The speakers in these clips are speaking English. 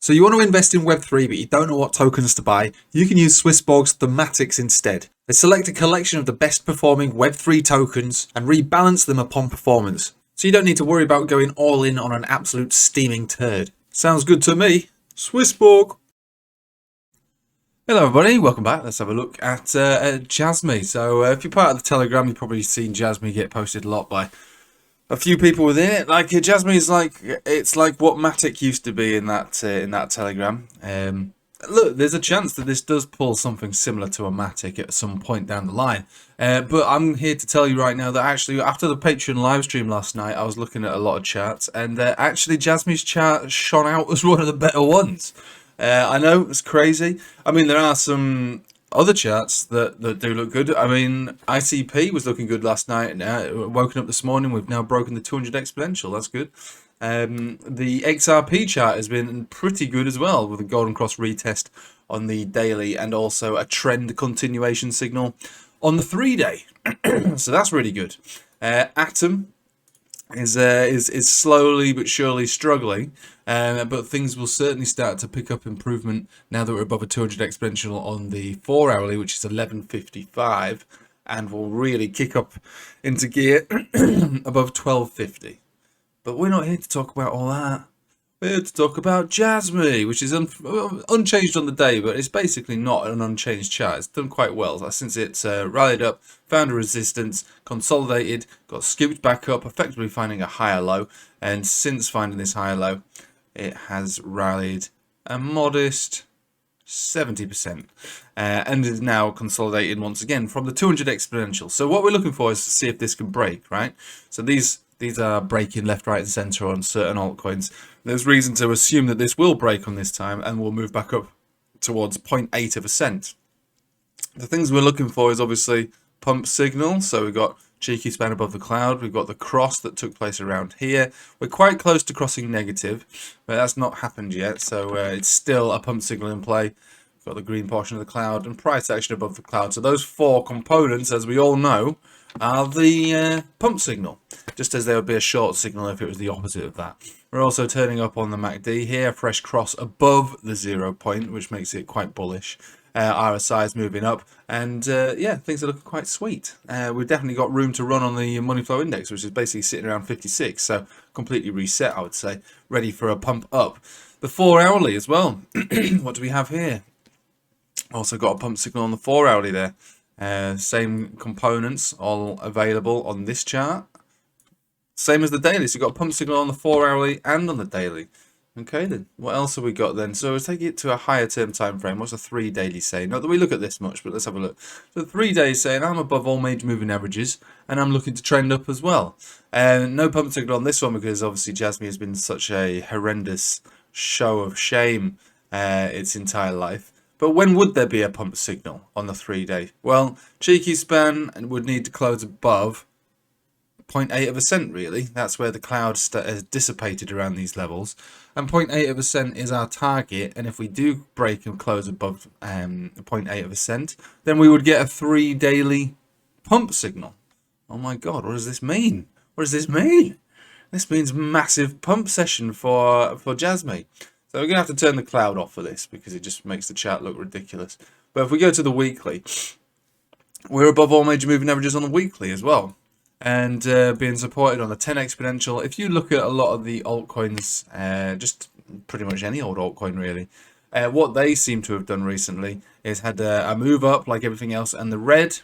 So you want to invest in Web3, but you don't know what tokens to buy? You can use SwissBorg's thematics instead. They select a collection of the best performing Web3 tokens and rebalance them upon performance. So you don't need to worry about going all in on an absolute steaming turd. Sounds good to me. SwissBorg. Hello everybody, welcome back. Let's have a look at JASMY. So if you're part of the Telegram, you've probably seen JASMY get posted a lot by a few people within it. Like JASMY is it's like what Matic used to be in that Telegram. Look, there's a chance that this does pull something similar to a Matic at some point down the line. But I'm here to tell you right now that actually after the Patreon live stream last night, I was looking at a lot of charts, and actually JASMY's chart shone out as one of the better ones. I know it's crazy. I mean, there are some other charts that do look good. I mean, ICP was looking good last night. Woken up this morning, we've now broken the 200 exponential. That's good. The XRP chart has been pretty good as well, with a golden cross retest on the daily and also a trend continuation signal on the 3-day. So that's really good. Atom is slowly but surely struggling, but things will certainly start to pick up improvement now that we're above a 200 exponential on the 4-hourly, which is 11.55, and will really kick up into gear above 12.50. But we're not here to talk about all that. We're here to talk about JASMY, which is unchanged on the day, but it's basically not an unchanged chart. It's done quite well since it's rallied up, found a resistance, consolidated, got scooped back up, effectively finding a higher low, and since finding this higher low, it has rallied a modest 70%, and is now consolidated once again from the 200 exponential. So what we're looking for is to see if this can break, right? So these are breaking left, right, and center on certain altcoins. There's reason to assume that this will break on this time and will move back up towards 0.8%. The things we're looking for is obviously pump signal. So we've got cheeky span above the cloud. We've got the cross that took place around here. We're quite close to crossing negative, but that's not happened yet. So it's still a pump signal in play. We've got the green portion of the cloud and price action above the cloud. So those four components, as we all know, are the pump signal, just as there would be a short signal if it was the opposite of that. We're also turning up on the MACD here, a fresh cross above the 0 point, which makes it quite bullish. RSI is moving up, and yeah, things are looking quite sweet. We've definitely got room to run on the money flow index, which is basically sitting around 56, so completely reset, I would say, ready for a pump up. The 4-hourly as well. What do we have here? Also got a pump signal on the 4-hourly there. Same components all available on this chart. Same as the daily, so you've got a pump signal on the 4-hourly and on the daily. Okay then, what else have we got then? So we'll take it to a higher term time frame. What's a 3-daily saying? Not that we look at this much, but let's have a look. So 3 days saying I'm above all major moving averages and I'm looking to trend up as well. No pump signal on this one because obviously JASMY has been such a horrendous show of shame its entire life. But when would there be a pump signal on the 3-day? Well, cheeky span would need to close above 0.8%, really. That's where the cloud has dissipated around these levels. And 0.8% is our target. And if we do break and close above 0.8%, then we would get a 3-daily pump signal. Oh my God, what does this mean? What does this mean? This means massive pump session for JASMY. So we're going to have to turn the cloud off for this because it just makes the chart look ridiculous. But if we go to the weekly, we're above all major moving averages on the weekly as well. And being supported on the 10 exponential. If you look at a lot of the altcoins, just pretty much any old altcoin really, what they seem to have done recently is had a move up like everything else, and the red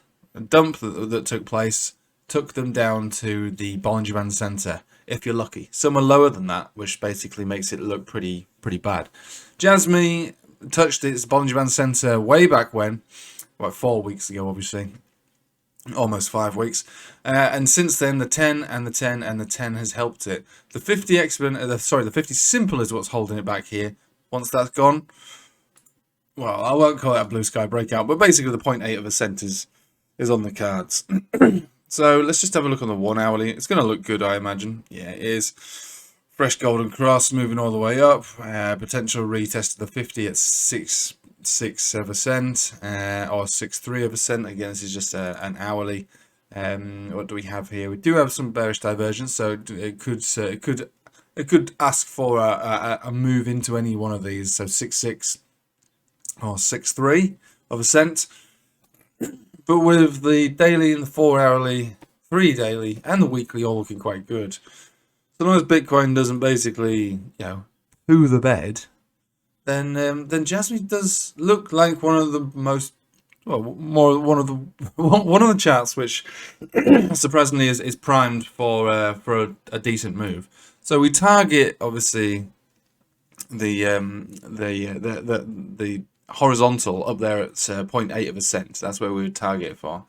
dump that took place took them down to the Bollinger Band Center, if you're lucky. Some are lower than that, which basically makes it look pretty bad. JASMY touched its Bollinger Band Center way back when, about 4 weeks ago, obviously. Almost 5 weeks, and since then the 10 and the 10 and the 10 has helped it. The 50 the 50 simple is what's holding it back here. Once that's gone, well, I won't call it a blue sky breakout, but basically the 0.8% is on the cards. So let's just have a look on the 1-hourly. It's going to look good, I imagine. Yeah, it is. Fresh golden cross moving all the way up. Potential retest of the 50 at 6% or 6.3%. Again, this is just an hourly. What do we have here? We do have some bearish divergence, so it could it could ask for a move into any one of these, so 6.6 or 6.3 of a cent. But with the daily and the 4 hourly, 3 daily, and the weekly all looking quite good. So long as Bitcoin doesn't basically, poo the bed, then JASMY does look like one of the most, one of the charts which surprisingly is primed for a decent move. So we target obviously the horizontal up there at 0.8 of a cent. That's where we would target for,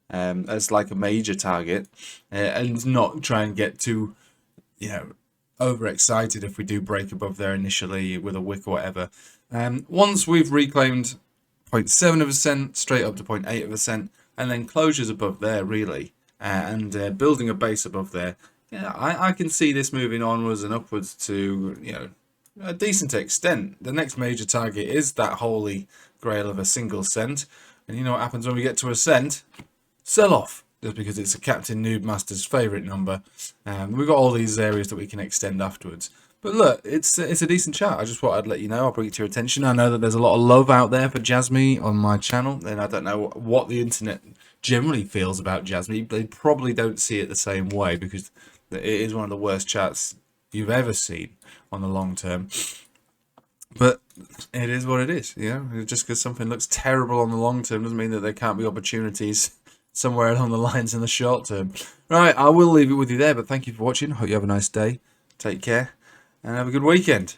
as like a major target, and not try and get too overexcited if we do break above there initially with a wick or whatever. Once we've reclaimed 0.7 of a cent straight up to 0.8 of a cent, and then closures above there really, and building a base above there, I can see this moving onwards and upwards to a decent extent. The next major target is that holy grail of a single cent, and you know what happens when we get to a cent? Sell off, just because it's a Captain Noob Master's favourite number. We've got all these areas that we can extend afterwards. But look, it's a decent chart. I just thought I'd let you know. I'll bring it to your attention. I know that there's a lot of love out there for JASMY on my channel, and I don't know what the internet generally feels about JASMY. They probably don't see it the same way, because it is one of the worst charts you've ever seen on the long term. But it is what it is. Just because something looks terrible on the long term doesn't mean that there can't be opportunities somewhere along the lines in the short term. Right, I will leave it with you there, but thank you for watching. Hope you have a nice day. Take care and have a good weekend.